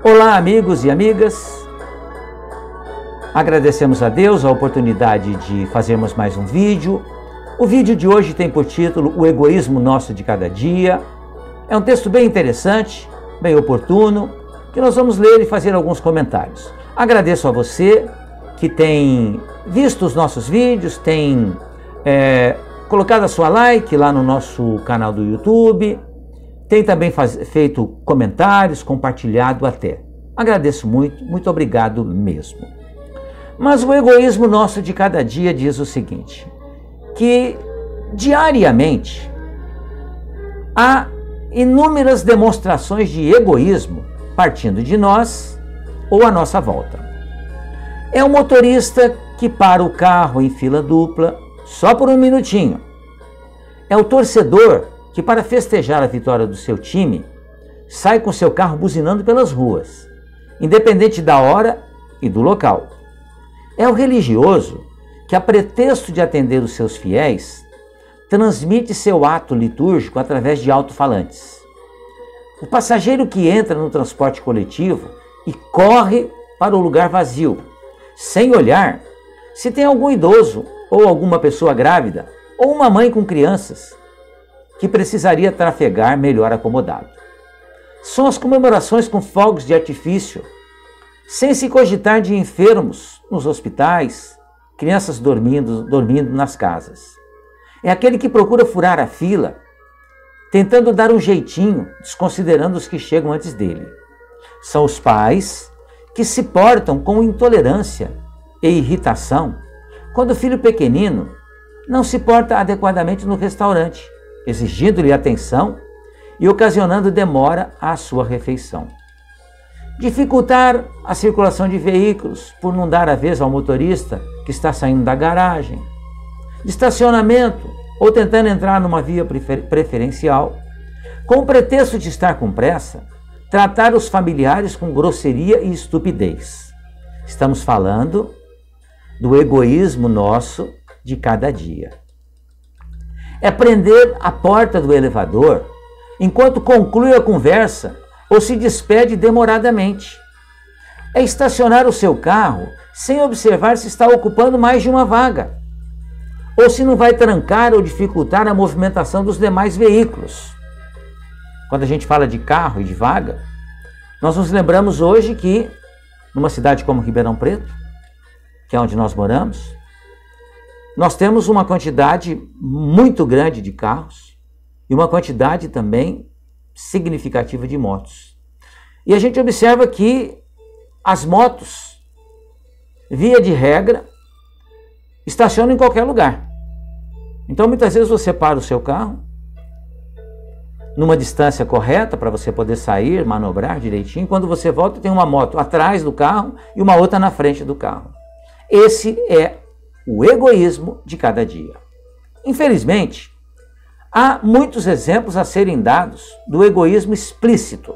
Olá, amigos e amigas. Agradecemos a Deus a oportunidade de fazermos mais um vídeo. O vídeo de hoje tem por título O Egoísmo Nosso de Cada Dia. É um texto bem interessante, bem oportuno, que nós vamos ler e fazer alguns comentários. Agradeço a você que tem visto os nossos vídeos, tem colocado a sua like lá no nosso canal do YouTube, tem também feito comentários, compartilhado até. Agradeço muito, muito obrigado mesmo. Mas o egoísmo nosso de cada dia diz o seguinte, que diariamente há inúmeras demonstrações de egoísmo partindo de nós ou à nossa volta. É o motorista que para o carro em fila dupla só por um minutinho. É o torcedor que, para festejar a vitória do seu time, sai com seu carro buzinando pelas ruas, independente da hora e do local. É o religioso que, a pretexto de atender os seus fiéis, transmite seu ato litúrgico através de alto-falantes. O passageiro que entra no transporte coletivo e corre para o lugar vazio, sem olhar se tem algum idoso ou alguma pessoa grávida ou uma mãe com crianças que precisaria trafegar melhor acomodado. São as comemorações com fogos de artifício, sem se cogitar de enfermos nos hospitais, crianças dormindo nas casas. É aquele que procura furar a fila, tentando dar um jeitinho, desconsiderando os que chegam antes dele. São os pais que se portam com intolerância e irritação quando o filho pequenino não se porta adequadamente no restaurante, exigindo-lhe atenção e ocasionando demora à sua refeição. Dificultar a circulação de veículos por não dar a vez ao motorista que está saindo da garagem, de estacionamento ou tentando entrar numa via preferencial, com o pretexto de estar com pressa, tratar os familiares com grosseria e estupidez. Estamos falando do egoísmo nosso de cada dia. É prender a porta do elevador enquanto conclui a conversa ou se despede demoradamente. É estacionar o seu carro sem observar se está ocupando mais de uma vaga, ou se não vai trancar ou dificultar a movimentação dos demais veículos. Quando a gente fala de carro e de vaga, nós nos lembramos hoje que, numa cidade como Ribeirão Preto, que é onde nós moramos, nós temos uma quantidade muito grande de carros e uma quantidade também significativa de motos. E a gente observa que as motos, via de regra, estacionam em qualquer lugar. Então, muitas vezes você para o seu carro numa distância correta para você poder sair, manobrar direitinho. Quando você volta, tem uma moto atrás do carro e uma outra na frente do carro. Esse é o egoísmo de cada dia. Infelizmente, há muitos exemplos a serem dados do egoísmo explícito.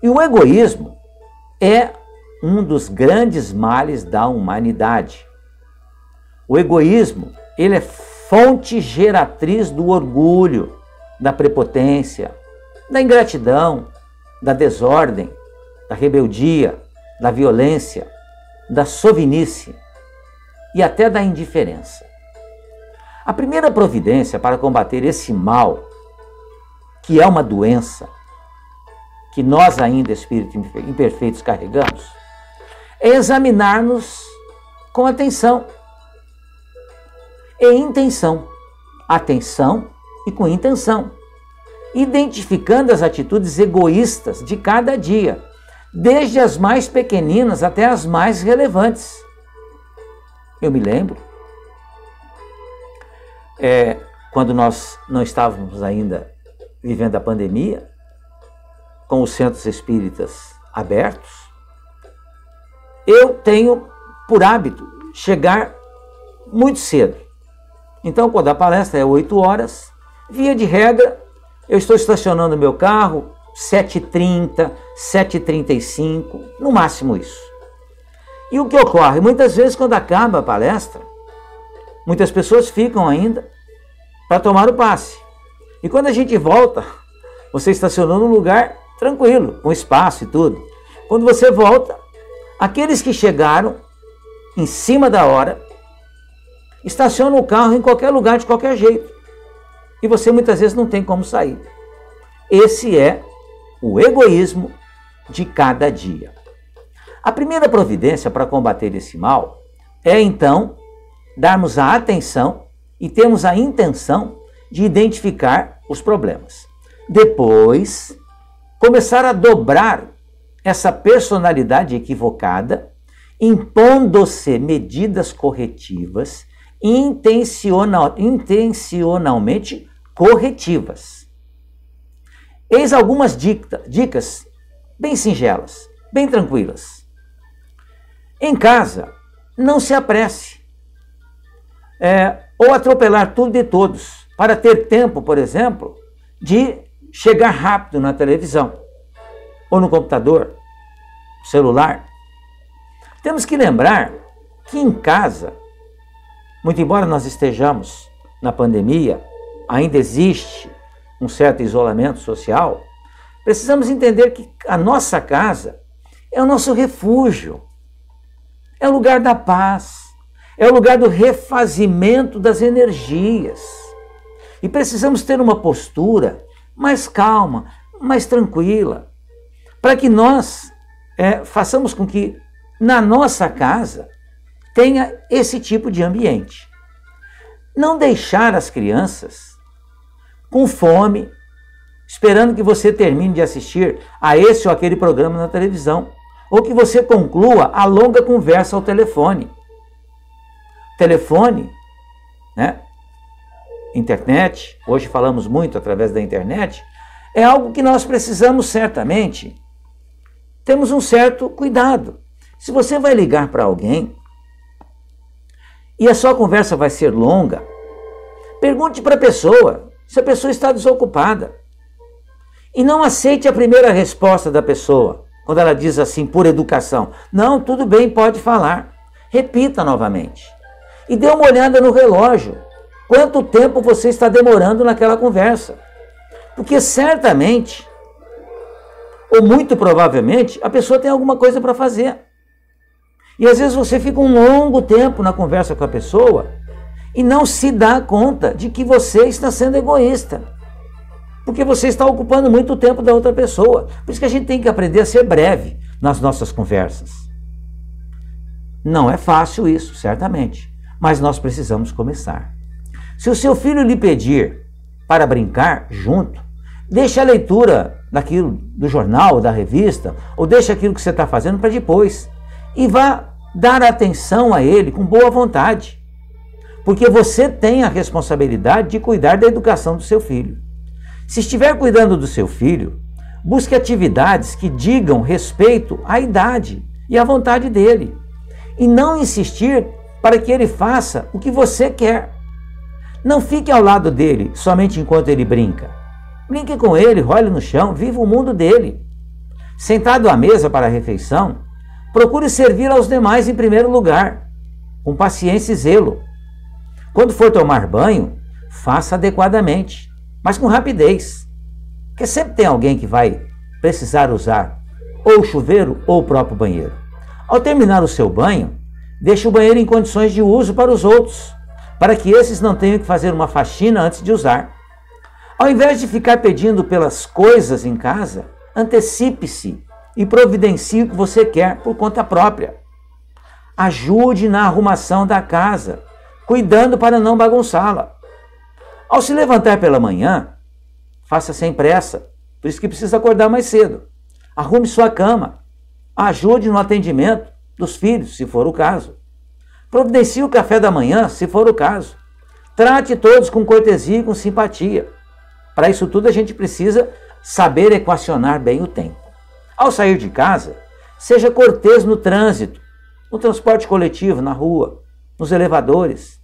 E o egoísmo é um dos grandes males da humanidade. O egoísmo, ele é fonte geratriz do orgulho, da prepotência, da ingratidão, da desordem, da rebeldia, da violência, da sovinice e até da indiferença. A primeira providência para combater esse mal, que é uma doença, que nós ainda, espíritos imperfeitos, carregamos, é examinar-nos com atenção e intenção. Atenção e com intenção. Identificando as atitudes egoístas de cada dia, desde as mais pequeninas até as mais relevantes. Eu me lembro, quando nós não estávamos ainda vivendo a pandemia, com os centros espíritas abertos, eu tenho por hábito chegar muito cedo. Então, quando a palestra é 8 horas, via de regra, eu estou estacionando meu carro 7h30, 7h35, no máximo isso. E o que ocorre? Muitas vezes, quando acaba a palestra, muitas pessoas ficam ainda para tomar o passe. E quando a gente volta, você estacionou num lugar tranquilo, com espaço e tudo. Quando você volta, aqueles que chegaram em cima da hora estacionam o carro em qualquer lugar, de qualquer jeito. E você muitas vezes não tem como sair. Esse é o egoísmo de cada dia. A primeira providência para combater esse mal é, então, darmos a atenção e termos a intenção de identificar os problemas. Depois, começar a dobrar essa personalidade equivocada, impondo-se medidas corretivas, intencionalmente corretivas. Eis algumas dicas bem singelas, bem tranquilas. Em casa, não se apresse ou atropelar tudo e todos, para ter tempo, por exemplo, de chegar rápido na televisão, ou no computador, celular. Temos que lembrar que em casa, muito embora nós estejamos na pandemia, ainda existe um certo isolamento social, precisamos entender que a nossa casa é o nosso refúgio, é o lugar da paz, é o lugar do refazimento das energias. E precisamos ter uma postura mais calma, mais tranquila, para que nós façamos com que na nossa casa tenha esse tipo de ambiente. Não deixar as crianças com fome, esperando que você termine de assistir a esse ou aquele programa na televisão, ou que você conclua a longa conversa ao telefone. Telefone, né? Internet, hoje falamos muito através da internet, é algo que nós precisamos certamente. Temos um certo cuidado. Se você vai ligar para alguém e a sua conversa vai ser longa, pergunte para a pessoa se a pessoa está desocupada. E não aceite a primeira resposta da pessoa, quando ela diz assim, por educação. Não, tudo bem, pode falar. Repita novamente. E dê uma olhada no relógio. Quanto tempo você está demorando naquela conversa? Porque certamente, ou muito provavelmente, a pessoa tem alguma coisa para fazer. E às vezes você fica um longo tempo na conversa com a pessoa e não se dá conta de que você está sendo egoísta. Porque você está ocupando muito tempo da outra pessoa. Por isso que a gente tem que aprender a ser breve nas nossas conversas. Não é fácil isso, certamente. Mas nós precisamos começar. Se o seu filho lhe pedir para brincar junto, deixe a leitura daquilo do jornal, da revista, ou deixe aquilo que você está fazendo para depois. E vá dar atenção a ele com boa vontade. Porque você tem a responsabilidade de cuidar da educação do seu filho. Se estiver cuidando do seu filho, busque atividades que digam respeito à idade e à vontade dele. E não insistir para que ele faça o que você quer. Não fique ao lado dele somente enquanto ele brinca. Brinque com ele, role no chão, viva o mundo dele. Sentado à mesa para a refeição, procure servir aos demais em primeiro lugar, com paciência e zelo. Quando for tomar banho, faça adequadamente, mas com rapidez, porque sempre tem alguém que vai precisar usar ou o chuveiro ou o próprio banheiro. Ao terminar o seu banho, deixe o banheiro em condições de uso para os outros, para que esses não tenham que fazer uma faxina antes de usar. Ao invés de ficar pedindo pelas coisas em casa, antecipe-se e providencie o que você quer por conta própria. Ajude na arrumação da casa, cuidando para não bagunçá-la. Ao se levantar pela manhã, faça sem pressa, por isso que precisa acordar mais cedo. Arrume sua cama, ajude no atendimento dos filhos, se for o caso. Providencie o café da manhã, se for o caso. Trate todos com cortesia e com simpatia. Para isso tudo a gente precisa saber equacionar bem o tempo. Ao sair de casa, seja cortês no trânsito, no transporte coletivo, na rua, nos elevadores.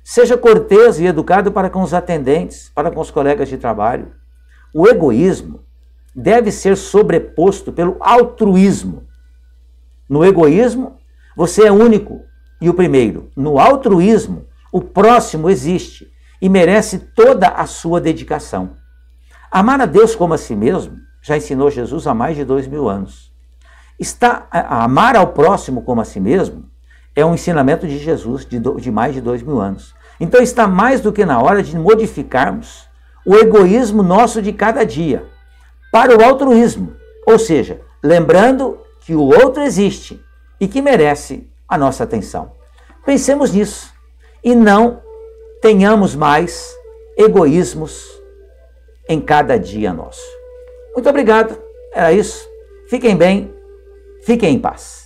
Seja cortês e educado para com os atendentes, para com os colegas de trabalho. O egoísmo deve ser sobreposto pelo altruísmo. No egoísmo, você é único e o primeiro. No altruísmo, o próximo existe e merece toda a sua dedicação. Amar a Deus como a si mesmo já ensinou Jesus há mais de 2000 anos. Amar ao próximo como a si mesmo é um ensinamento de Jesus de mais de 2000 anos. Então está mais do que na hora de modificarmos o egoísmo nosso de cada dia para o altruísmo, ou seja, lembrando que o outro existe e que merece a nossa atenção. Pensemos nisso e não tenhamos mais egoísmos em cada dia nosso. Muito obrigado, era isso. Fiquem bem, fiquem em paz.